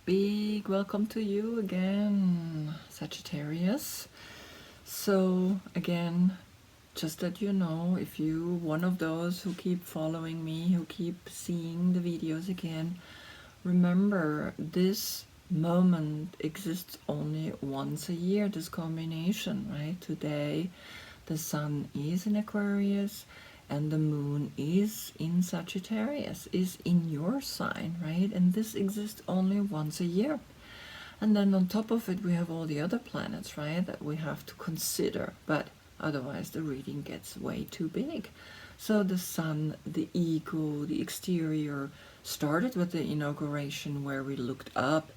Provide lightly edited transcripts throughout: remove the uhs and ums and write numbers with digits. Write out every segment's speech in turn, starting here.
Big welcome to you again, Sagittarius. So again, just that you know, if you one of those who keep following me, who keep seeing the videos again, remember this moment exists only once a year, this combination, right? Today the sun is in Aquarius and the moon is in Sagittarius, is in your sign, right? And this exists only once a year. And then on top of it, we have all the other planets, right, that we have to consider. But otherwise, the reading gets way too big. So the sun, the ego, the exterior started with the inauguration where we looked up,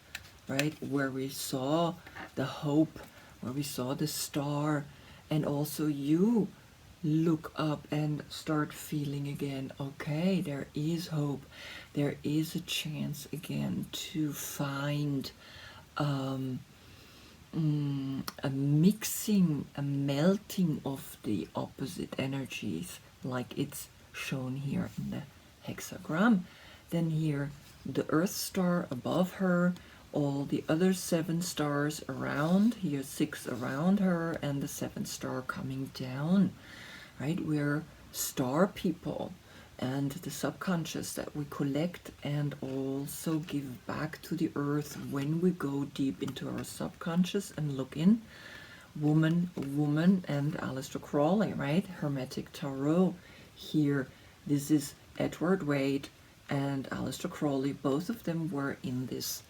right, where we saw the hope, where we saw the star, and also you look up and start feeling again, okay, there is hope, there is a chance again to find a mixing, a melting of the opposite energies, like it's shown here in the hexagram. Then here the Earth star above her, all the other 7 stars around, here 6 around her, and the 7th star coming down, right? We're star people, and the subconscious that we collect and also give back to the earth when we go deep into our subconscious and look in. Woman, and Aleister Crowley, right? Hermetic Tarot here. This is Edward Wade and Aleister Crowley. Both of them were in this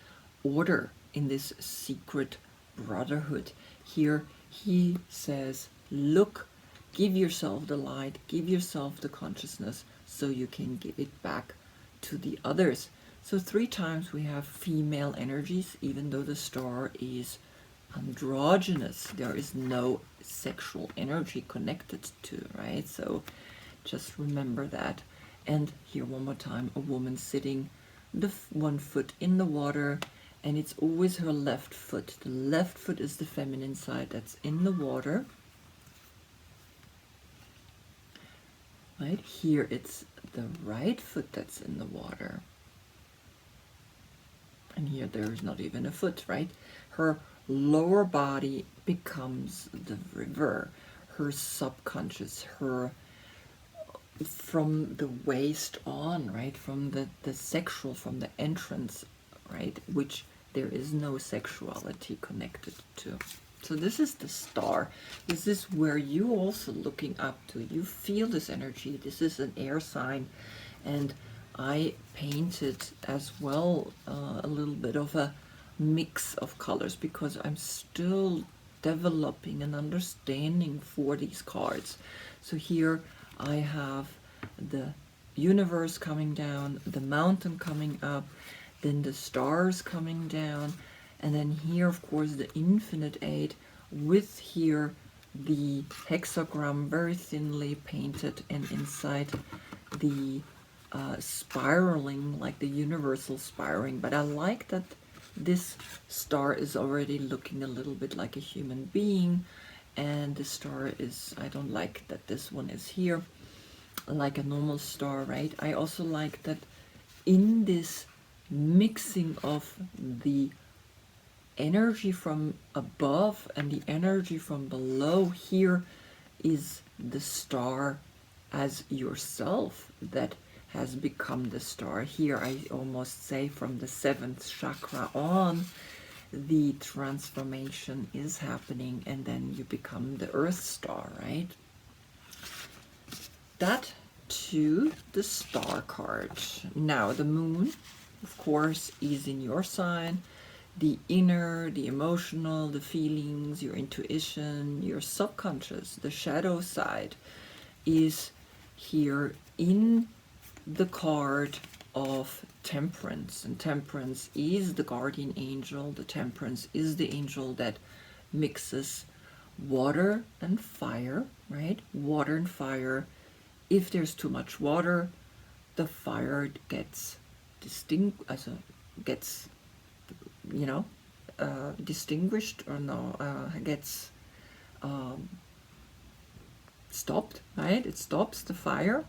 order, in this secret brotherhood. Here he says, look, give yourself the light, give yourself the consciousness so you can give it back to the others. So 3 times we have female energies, even though the star is androgynous. There is no sexual energy connected to, right? So just remember that. And here one more time, a woman sitting the one foot in the water, and it's always her left foot. The left foot is the feminine side that's in the water. Right here, it's the right foot that's in the water. And here there is not even a foot, right? Her lower body becomes the river, her subconscious, her from the waist on, right? From the sexual, from the entrance, right? Which there is no sexuality connected to. So this is the star. This is where you also looking up to. You feel this energy. This is an air sign. And I painted as well a little bit of a mix of colors because I'm still developing an understanding for these cards. So here I have the universe coming down, the mountain coming up, then the stars coming down, and then here, of course, the infinite 8 with here the hexagram very thinly painted, and inside the spiraling, like the universal spiraling. But I like that this star is already looking a little bit like a human being, and the star is, I don't like that this one is here like a normal star, right? I also like that in this mixing of the energy from above and the energy from below, here is the star as yourself that has become the star. Here I almost say from the 7th chakra on, the transformation is happening, and then you become the earth star, right? That to the star card. Now the moon, of course, is in your sign. The inner, the emotional, the feelings, your intuition, your subconscious, the shadow side is here in the card of Temperance. And Temperance is the guardian angel. The Temperance is the angel that mixes water and fire, right? Water and fire. If there's too much water, the fire gets distinguished, or no, gets stopped, right? It stops the fire.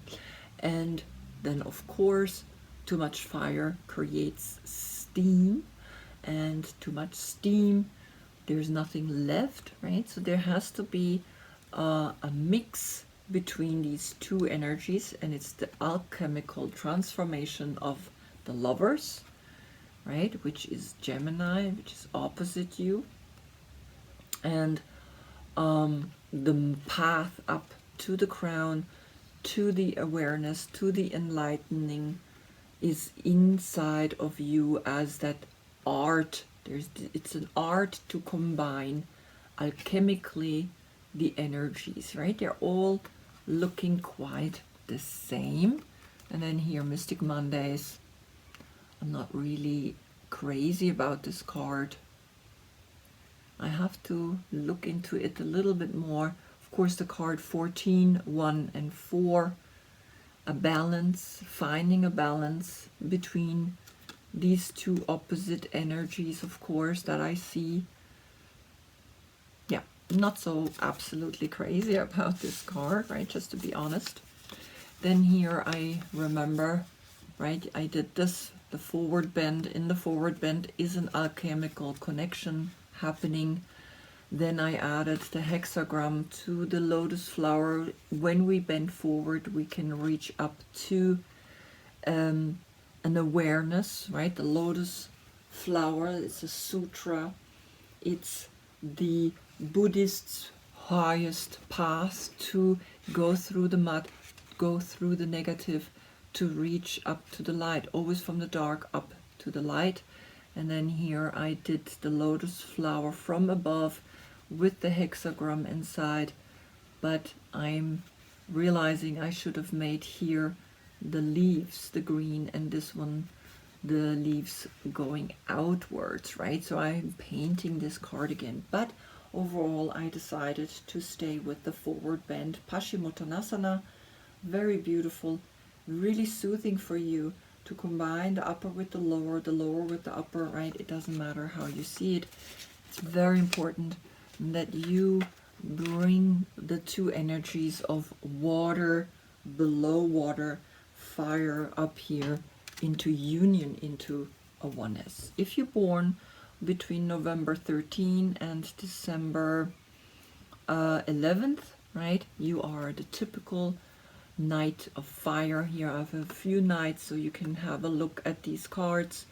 And then, of course, too much fire creates steam, and too much steam. There's nothing left, right? So there has to be a mix between these two energies, and it's the alchemical transformation of the Lovers, right, which is Gemini, which is opposite you, and the path up to the crown, to the awareness, to the enlightening is inside of you as that art. It's an art to combine alchemically the energies, right? They're all looking quite the same. And then here, Mystic Mondays. I'm not really crazy about this card. I have to look into it a little bit more. Of course, the card 14, 1 and 4, a balance, finding a balance between these two opposite energies, of course, that I see. Yeah, not so absolutely crazy about this card, right, just to be honest. Then here I remember, right, I did this, the forward bend. In the forward bend is an alchemical connection happening. Then I added the hexagram to the lotus flower. When we bend forward, we can reach up to an awareness, right? The lotus flower, it's a sutra. It's the Buddhist's highest path to go through the mud, go through the negative, to reach up to the light, always from the dark up to the light. And then here I did the lotus flower from above with the hexagram inside, but I'm realizing I should have made here the leaves, the green, and this one the leaves going outwards, right? So I'm painting this card again, but overall I decided to stay with the forward bend. Paschimottanasana, very beautiful, really soothing for you to combine the upper with the lower with the upper, right? It doesn't matter how you see it. It's very important that you bring the two energies of water below water, fire up here, into union, into a oneness. If you're born between November 13 and December 11th, right, you are the typical Knight of Fire. Here I have a few knights, so you can have a look at these cards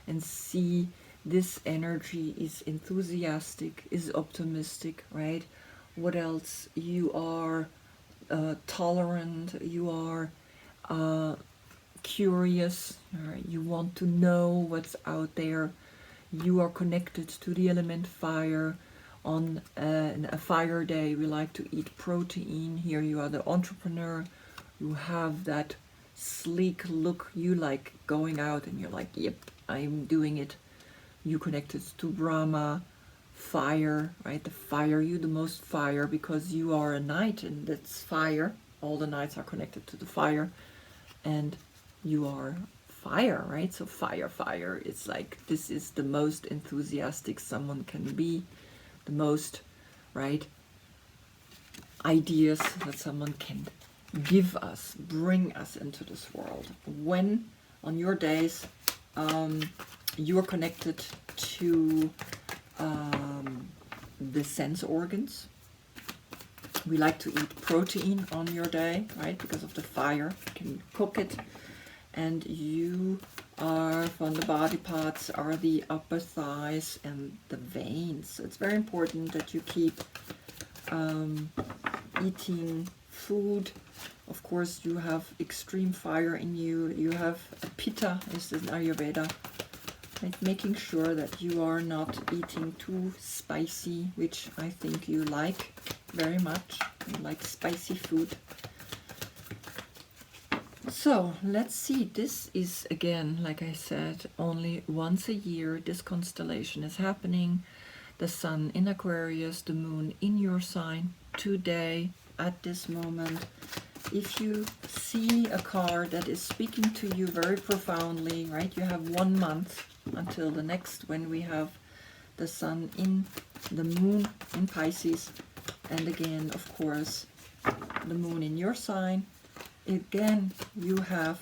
and see this energy is enthusiastic, is optimistic, right? What else? You are tolerant, you are curious, right? You want to know what's out there. You are connected to the element fire. On a fire day, we like to eat protein. Here you are the entrepreneur. You have that sleek look. You like going out and you're like, yep, I'm doing it. You connected to Brahma, fire, right? The fire, you the most fire because you are a knight and that's fire. All the knights are connected to the fire and you are fire, right? So fire, it's like this is the most enthusiastic someone can be, the most, right, ideas that someone can give us, bring us into this world. When on your days you are connected to the sense organs, we like to eat protein on your day, right, because of the fire, you can cook it. And you are, from the body parts, are the upper thighs and the veins. So it's very important that you keep eating food. Of course, you have extreme fire in you. You have a pitta, this is Ayurveda. Like making sure that you are not eating too spicy, which I think you like very much. You like spicy food. So let's see, this is again, like I said, only once a year this constellation is happening. The sun in Aquarius, the moon in your sign today at this moment. If you see a card that is speaking to you very profoundly, right, you have 1 month until the next, when we have the sun in the moon in Pisces, and again, of course, the moon in your sign. Again, you have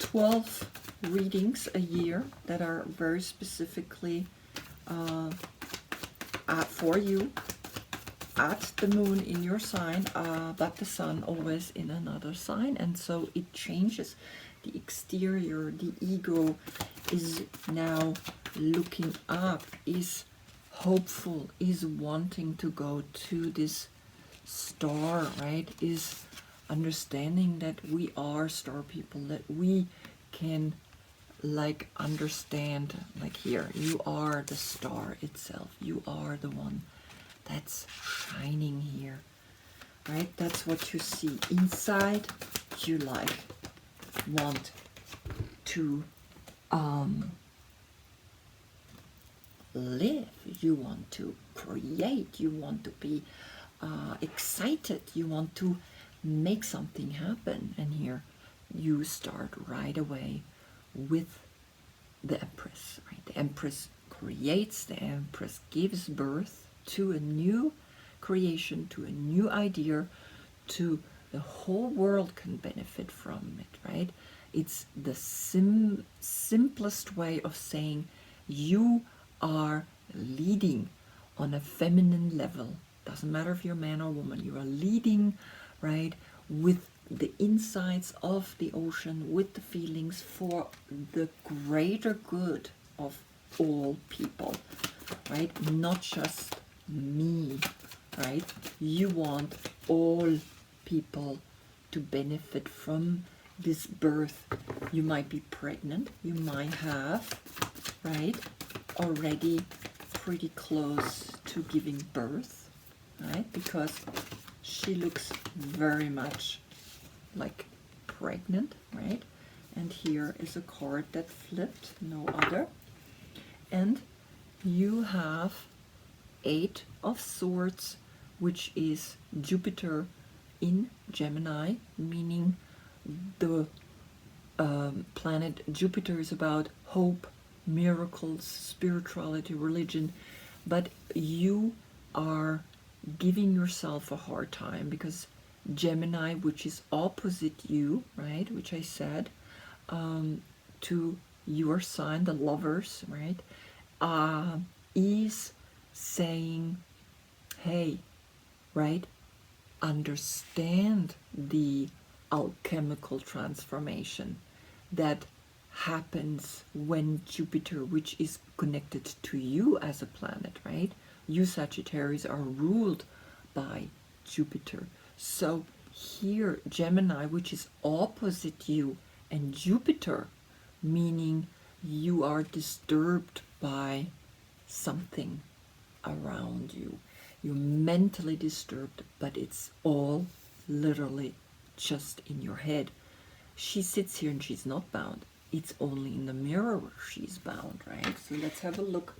12 readings a year that are very specifically for you at the moon in your sign, but the sun always in another sign, and so it changes. The exterior, the ego is now looking up, is hopeful, is wanting to go to this star, right? Is understanding that we are star people, that we can like understand, like here, you are the star itself, you are the one that's shining here, right? That's what you see inside. You like want to live, you want to create, you want to be excited, you want to make something happen, and here you start right away with the Empress, right? The Empress creates, the Empress gives birth to a new creation, to a new idea, to the whole world can benefit from it, right? It's the simplest way of saying you are leading on a feminine level. Doesn't matter if you're a man or woman, you are leading, right, with the insights of the ocean, with the feelings for the greater good of all people, right? Not just me, right? You want all people to benefit from this birth. You might be pregnant, you might have, right, already pretty close to giving birth, right? Because she looks very much like pregnant, right? And here is a card that flipped, no other. And you have 8 of Swords, which is Jupiter in Gemini, meaning the planet Jupiter is about hope, miracles, spirituality, religion, but you are giving yourself a hard time because Gemini, which is opposite you, right, which I said, to your sign, the Lovers, right, is saying, hey, right, understand the alchemical transformation that happens when Jupiter, which is connected to you as a planet, right? You Sagittarius are ruled by Jupiter. So here, Gemini, which is opposite you, and Jupiter, meaning you are disturbed by something around you. You're mentally disturbed, but it's all literally just in your head. She sits here and she's not bound. It's only in the mirror where she's bound, right? So let's have a look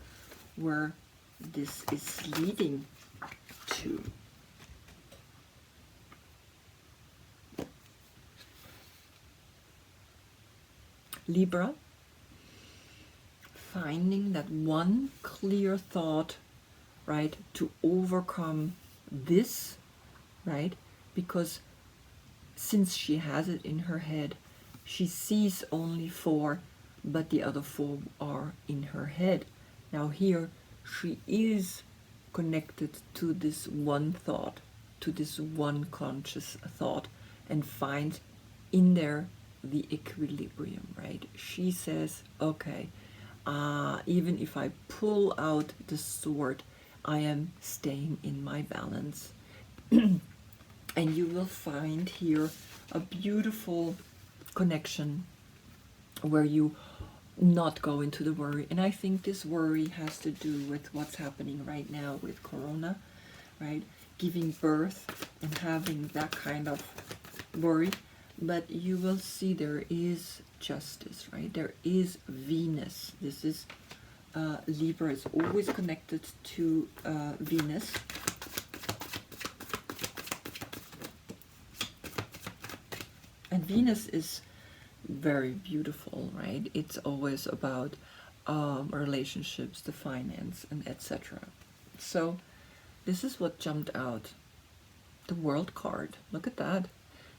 where this is leading to. Libra, finding that one clear thought, right, to overcome this, right, because since she has it in her head, she sees only 4, but the other 4 are in her head. Now here, she is connected to this one thought, to this one conscious thought, and finds in there the equilibrium, right? She says, okay, even if I pull out the sword, I am staying in my balance. And you will find here a beautiful connection where you not go into the worry. And I think this worry has to do with what's happening right now with Corona, right? Giving birth and having that kind of worry. But you will see there is justice, right? There is Venus. This is Libra is always connected to Venus. And Venus is very beautiful, right? It's always about relationships, the finance, and etc. So this is what jumped out. The World card. Look at that.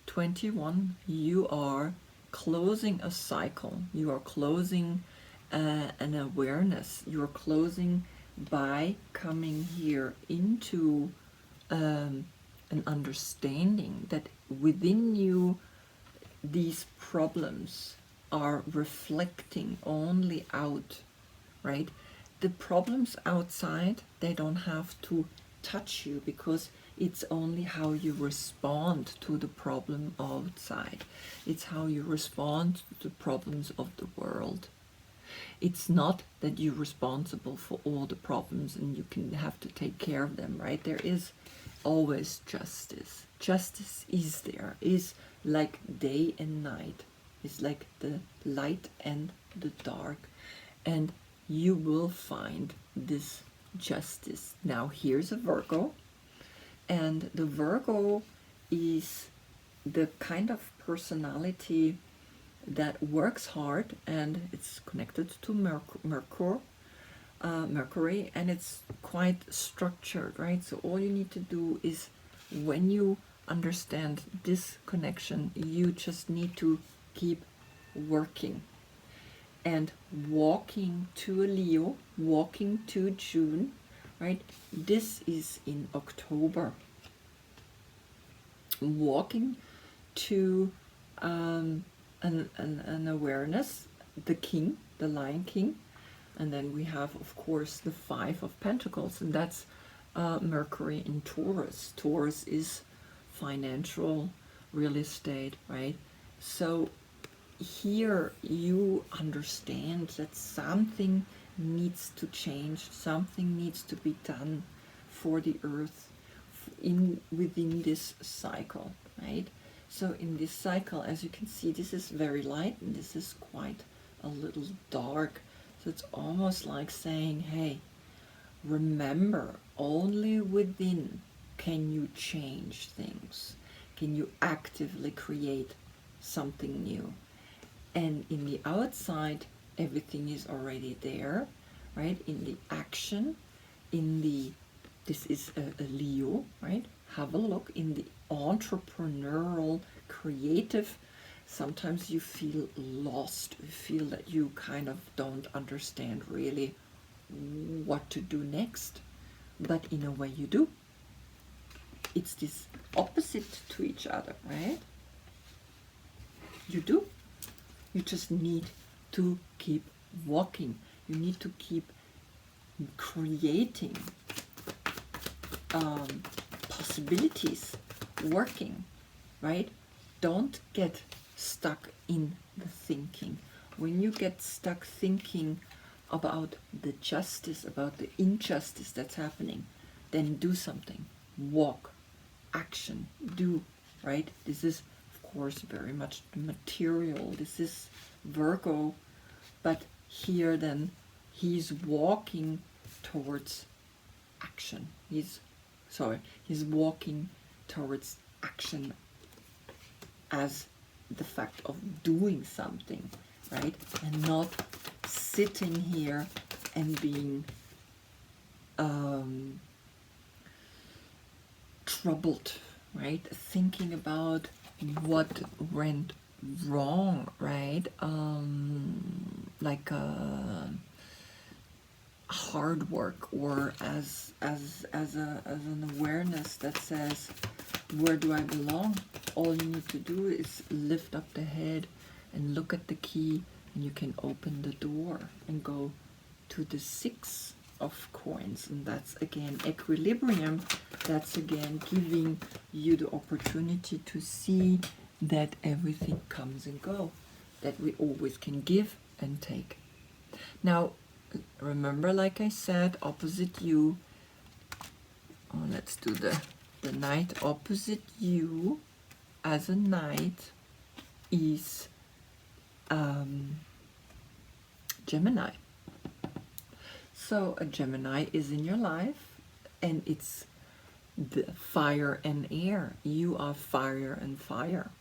21, you are closing a cycle. You are closing an awareness. You are closing by coming here into an understanding that within you these problems are reflecting only out, right? The problems outside, they don't have to touch you, because it's only how you respond to the problem outside. It's how you respond to the problems of the world. It's not that you're responsible for all the problems and you can have to take care of them, right? There is always justice. Justice is there, is like day and night. It's like the light and the dark. And you will find this justice. Now here's a Virgo. And the Virgo is the kind of personality that works hard, and it's connected to Mercury, and it's quite structured, right? So all you need to do is, when you understand this connection, you just need to keep working and walking to a Leo, walking to June, right? This is in October. Walking to an awareness, the King, the Lion King, and then we have, of course, the Five of Pentacles, and that's Mercury in Taurus. Taurus is financial, real estate, right? So here you understand that something needs to change, something needs to be done for the earth within this cycle, right? So in this cycle, as you can see, this is very light and this is quite a little dark. So it's almost like saying, hey, remember, only within can you change things. Can you actively create something new? And in the outside, everything is already there, right? In the action, this is a Leo, right? Have a look in the entrepreneurial, creative. Sometimes you feel lost, you feel that you kind of don't understand really what to do next, but in a way you do. It's this opposite to each other, right? You do. You just need to keep walking. You need to keep creating possibilities, working, right? Don't get stuck in the thinking. When you get stuck thinking about the justice, about the injustice that's happening, then do something. Walk, action, do, right? This is, of course, very much material. This is Virgo, but here then he's walking towards action. He's walking towards action as the fact of doing something, right? And not sitting here and being troubled, right? Thinking about what went wrong, right? Like hard work, or as an awareness that says, where do I belong? All you need to do is lift up the head and look at the key, and you can open the door and go to the Six of Coins, and that's again equilibrium. That's again giving you the opportunity to see that everything comes and go, that we always can give and take. Now remember, like I said, opposite you, let's do the Knight. Opposite you as a Knight is Gemini. So a Gemini is in your life, and it's the fire and air. You are fire and fire.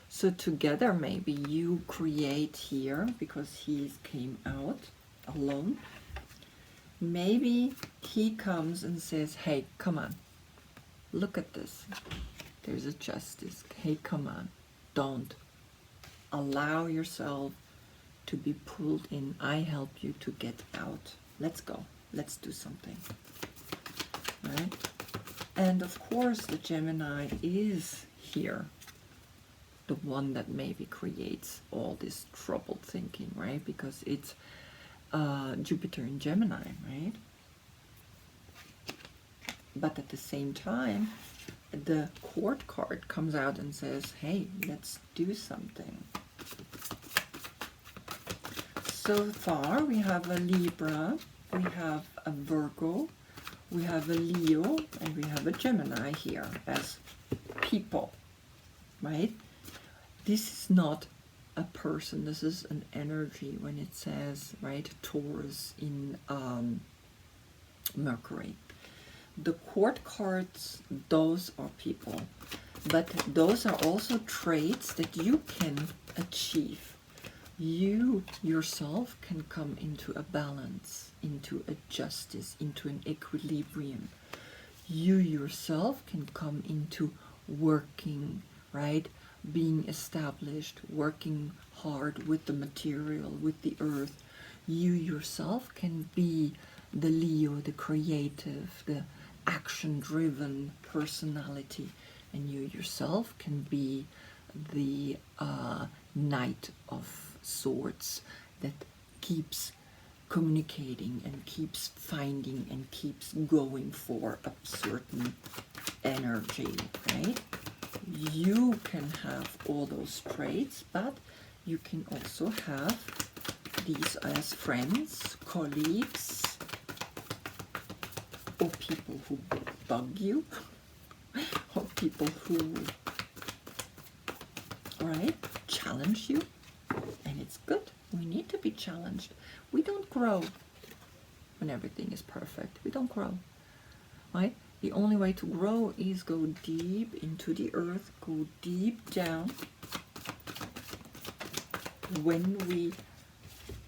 So together maybe you create here, because he came out alone. Maybe he comes and says, hey, come on, look at this. There's a justice. Hey, come on, don't. allow yourself to be pulled in. I help you to get out. Let's go. Let's do something. Right? And of course the Gemini is here, the one that maybe creates all this troubled thinking, right? Because it's Jupiter in Gemini, right? But at the same time, the Court card comes out and says, hey, let's do something. So far we have a Libra, we have a Virgo, we have a Leo, and we have a Gemini here as people, right? This is not a person, this is an energy when it says, right, Taurus in Mercury. The Court cards, those are people, but those are also traits that you can achieve. You yourself can come into a balance, into a justice, into an equilibrium. You yourself can come into working, right? Being established, working hard with the material, with the earth. You yourself can be the Leo, the creative, the action-driven personality, and you yourself can be the Knight of Swords that keeps communicating and keeps finding and keeps going for a certain energy, right? You can have all those traits, but you can also have these as friends, colleagues, or people who bug you, or people who, right, challenge you. And it's good. We need to be challenged. We don't grow when everything is perfect. We don't grow, right? The only way to grow is go deep into the earth, go deep down. When we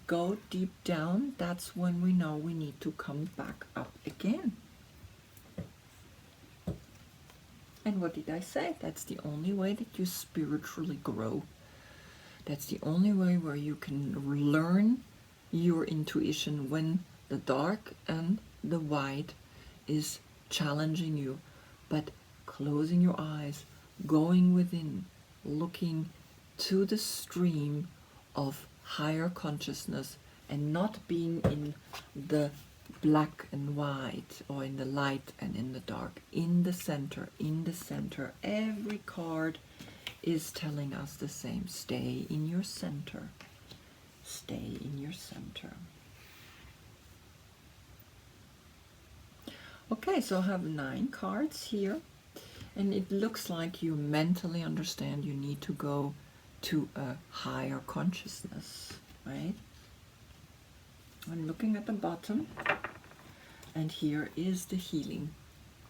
go deep down, that's when we know we need to come back up again. And what did I say? That's the only way that you spiritually grow. That's the only way where you can learn your intuition when the dark and the white is challenging you, but closing your eyes, going within, looking to the stream of higher consciousness and not being in the black and white or in the light and in the dark, in the center, in the center. Every card is telling us the same. Stay in your center. Stay in your center. Okay, so I have 9 cards here, and it looks like you mentally understand you need to go to a higher consciousness, right? I'm looking at the bottom, and here is the healing.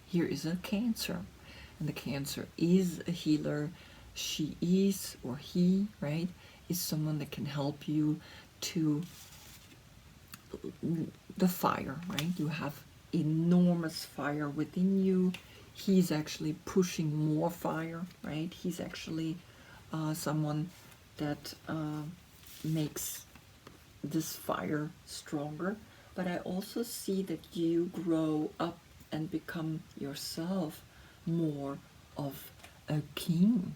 Here is a Cancer, and the Cancer is a healer. She is, or he, right, is someone that can help you to the fire, right? You have enormous fire within you. He's actually pushing more fire, right? He's actually someone that makes this fire stronger. But I also see that you grow up and become yourself more of a king,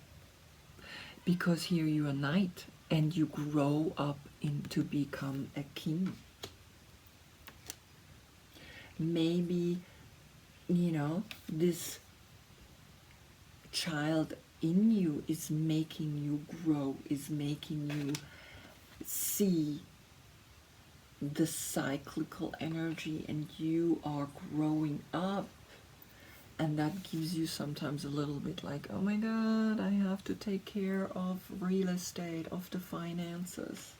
because here you're a knight and you grow up to become a king. Maybe, you know, this child in you is making you grow, is making you see the cyclical energy, and you are growing up, and that gives you sometimes a little bit like, oh my god, I have to take care of real estate, of the finances,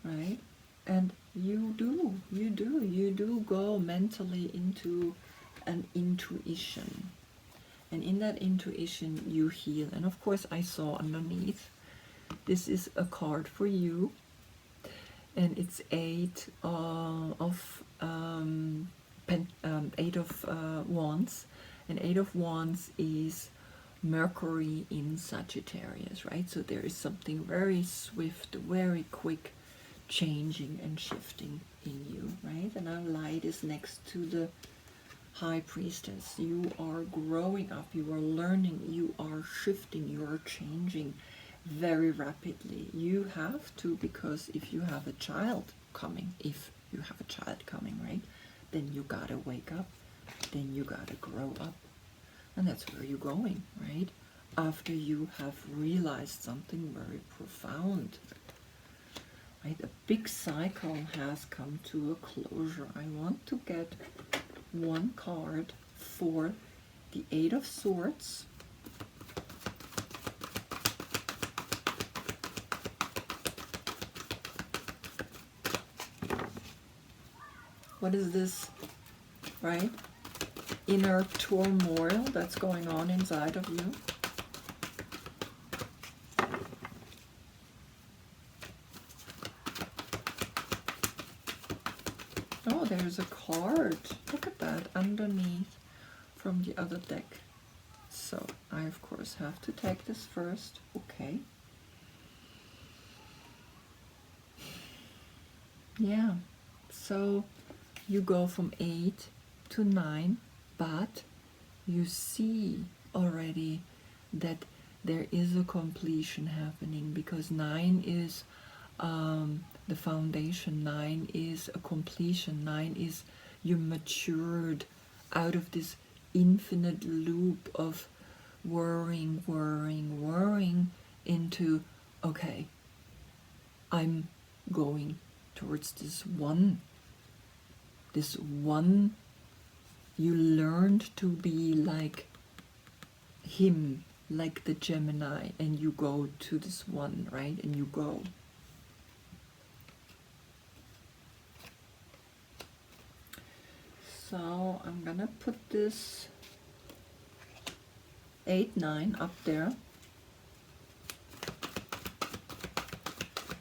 right? And you do go mentally into an intuition, and in that intuition you heal. And of course I saw underneath, this is a card for you, and it's 8 of Wands, and 8 of Wands is Mercury in Sagittarius, right? So there is something very swift, very quick, changing and shifting in you, right? And our light is next to the High Priestess. You are growing up, you are learning, you are shifting, you are changing very rapidly. You have to, because if you have a child coming, right, then you gotta wake up, then you gotta grow up. And that's where you're going, right? After you have realized something very profound, right? A big cycle has come to a closure. I want to get one card for the Eight of Swords. What is this, right? Inner turmoil that's going on inside of you. Oh, there's a card. Look at that underneath from the other deck. So I of course have to take this first. Okay. Yeah. So you go from 8 to 9. But you see already that there is a completion happening, because 9 is the foundation, 9 is a completion, 9 is you matured out of this infinite loop of worrying into, okay, I'm going towards this one. You learned to be like him, like the Gemini, and you go to this one, right? And you go. So I'm gonna put this 8, 9 up there.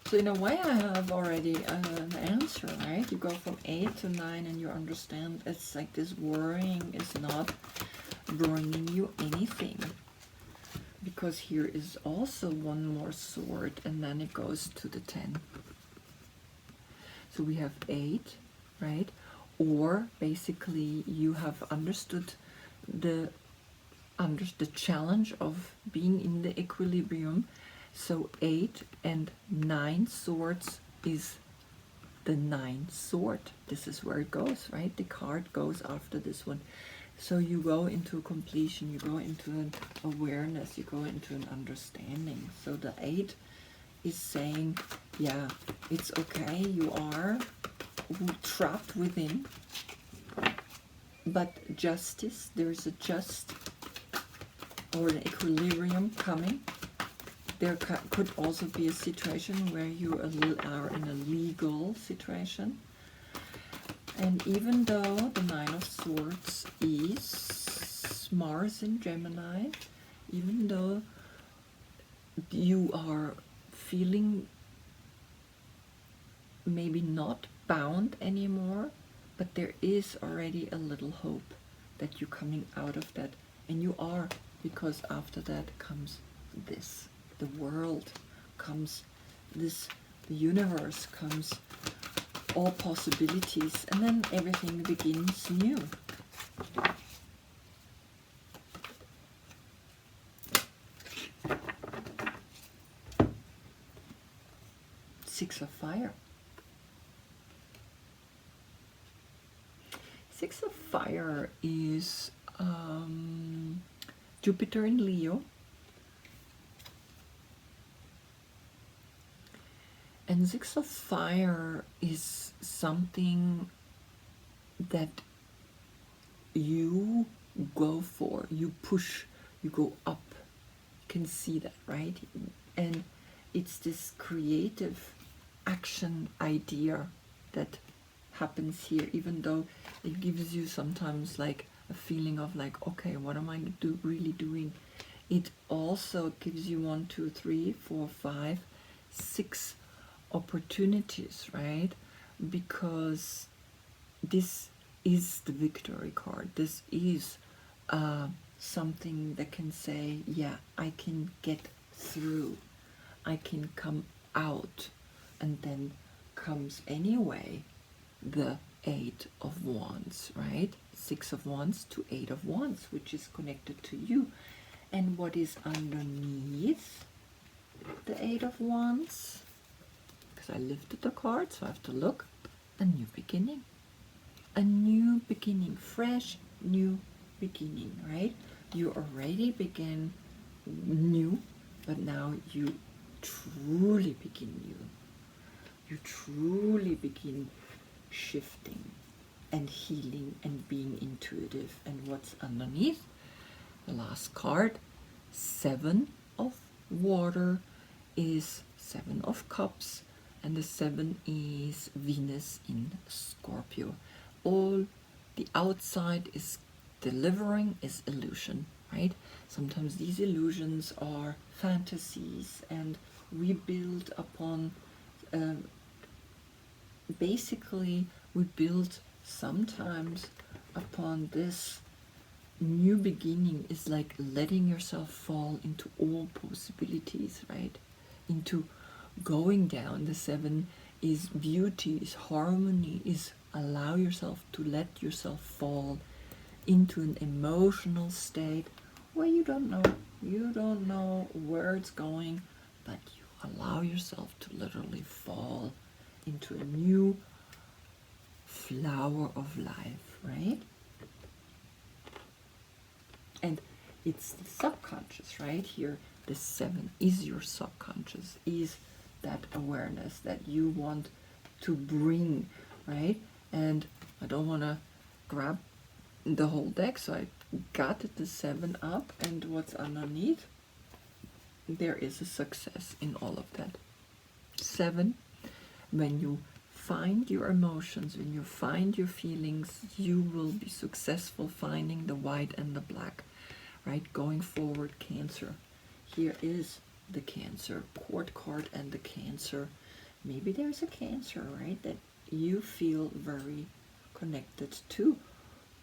So in a way I have already an answer, right? You go from 8 to 9 and you understand it's like this worrying is not bringing you anything. Because here is also one more sword and then it goes to the 10. So we have 8, right? Or basically you have understood the challenge of being in the equilibrium. So 8 and 9 swords is the 9th sword. This is where it goes, right? The card goes after this one. So you go into completion, you go into an awareness, you go into an understanding. So the 8 is saying, yeah, it's okay, you are trapped within, but justice, there's a just or an equilibrium coming. There could also be a situation where you are in a legal situation. And even though the 9 of Swords is Mars in Gemini, even though you are feeling maybe not bound anymore, but there is already a little hope that you're coming out of that. And you are, because after that comes this. The world comes, this universe comes, all possibilities, and then everything begins new. Six of Fire. Six of Fire is Jupiter in Leo. And Six of Fire is something that you go for, you push, you go up. You can see that, right? And it's this creative action idea that happens here, even though it gives you sometimes like a feeling of like, okay, what am I really doing? It also gives you 1, 2, 3, 4, 5, 6 opportunities, right? Because this is the victory card. This is something that can say, yeah, I can get through, I can come out. And then comes anyway the Eight of Wands, right? Six of Wands to Eight of Wands, which is connected to you. And what is underneath the Eight of Wands? Because I lifted the card, so I have to look. A new beginning. A new beginning. Fresh, new beginning, right? You already began new, but now you truly begin new. You truly begin shifting and healing and being intuitive. And what's underneath? The last card, Seven of Water, is Seven of Cups, and the 7 is Venus in Scorpio. All the outside is delivering is illusion, right? Sometimes these illusions are fantasies, and we build upon basically we build sometimes upon this new beginning is like letting yourself fall into all possibilities, right? Into going down. The 7 is beauty, is harmony, is allow yourself to let yourself fall into an emotional state where you don't know where it's going, but you allow yourself to literally fall into a new flower of life, right? And it's the subconscious, right? Here, the 7 is your subconscious, is that awareness that you want to bring, right? And I don't want to grab the whole deck, so I got the 7 up, and what's underneath? There is a success in all of that. 7, when you find your emotions, when you find your feelings, you will be successful finding the white and the black, right? Going forward, Cancer. Here is the Cancer court card and the Cancer. Maybe there's a Cancer, right, that you feel very connected to.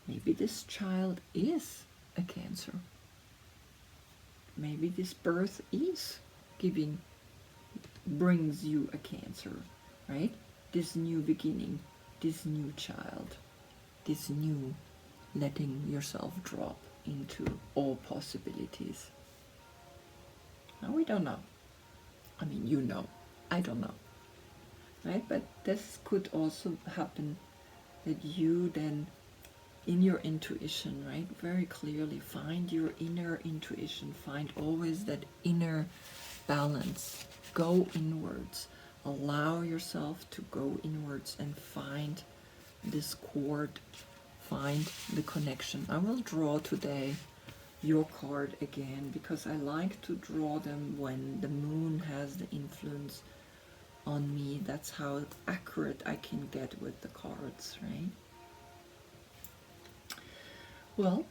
Maybe this child is a Cancer. Maybe this birth is brings you a Cancer, right? This new beginning, this new child, this new letting yourself drop into all possibilities. Now we don't know. I mean, you know, I don't know, right? But this could also happen that you then, in your intuition, right, very clearly find your inner intuition, find always that inner balance, go inwards, allow yourself to go inwards and find this chord, find the connection. I will draw today your card again because I like to draw them when the moon has the influence on me. That's how accurate I can get with the cards, right? Well,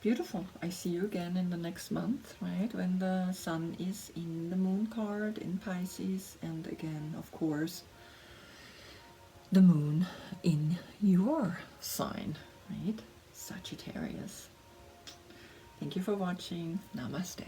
beautiful. I see you again in the next month, right? When the sun is in the moon card in Pisces, and again, of course, the moon in your sign, right? Sagittarius. Thank you for watching. Namaste.